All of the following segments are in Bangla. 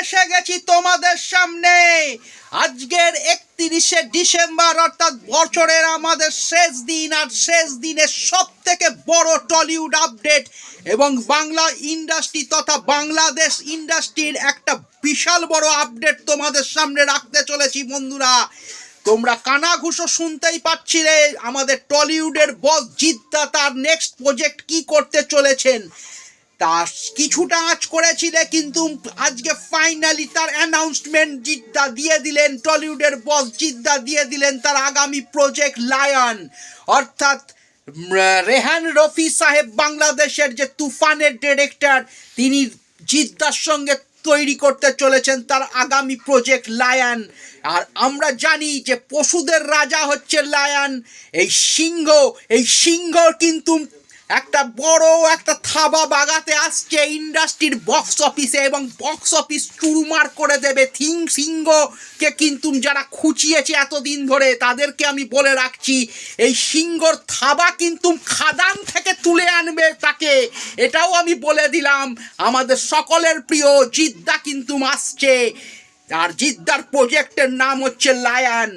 এসে গেছি তোমাদের সামনে আজকের 31শে ডিসেম্বর অর্থাৎ বছরের আমাদের শেষ দিন। আর শেষ দিনের সব থেকে বড় টলিউড আপডেট এবং বাংলা ইন্ডাস্ট্রি তথা বাংলাদেশ ইন্ডাস্ট্রির একটা বিশাল বড় আপডেট তোমাদের সামনে রাখতে চলেছি বন্ধুরা। তোমরা কানাঘুষো শুনতেই পাচ্ছিলে, আমাদের টলিউডের বস জিদ্দা তার নেক্সট প্রজেক্ট কি করতে চলেছেন তা কিছুটা আঁচ করেছিলে, কিন্তু আজকে ফাইনালি তার অ্যানাউন্সমেন্ট জিদ্দা দিয়ে দিলেন। টলিউডের বস জিদ্দা দিয়ে দিলেন তার আগামী প্রজেক্ট লায়ন, অর্থাৎ রেহান রফি সাহেব বাংলাদেশের যে তুফানের ডিরেক্টর, তিনি জিদ্দার সঙ্গে তৈরি করতে চলেছেন তার আগামী প্রজেক্ট লায়ন। আর আমরা জানি যে পশুদের রাজা হচ্ছে লায়ন। এই সিংহ কিন্তু একটা বড় একটা থাবা বাগাতে আসছে ইন্ডাস্ট্রির বক্স অফিসে এবং বক্স অফিস চুরমার করে দেবে। সিংহকে কিন্তু যারা খুঁচিয়েছে এতদিন ধরে তাদেরকে আমি বলে রাখছি, এই সিংহর থাবা কিন্তু খাদান থেকে তুলে আনবে তাকে, এটাও আমি বলে দিলাম। আমাদের সকলের প্রিয় জিদ্দা কিন্তু আসছে, আর জিদ্দার প্রজেক্টের নাম হচ্ছে লায়ন।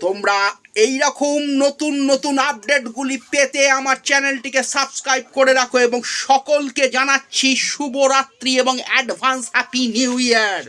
তোমরা এই রকম নতুন নতুন আপডেটগুলি পেতে আমার চ্যানেলটিকে সাবস্ক্রাইব করে রাখো এবং সকলকে জানাচ্ছি শুভরাত্রি এবং অ্যাডভান্স হ্যাপি নিউ ইয়ার।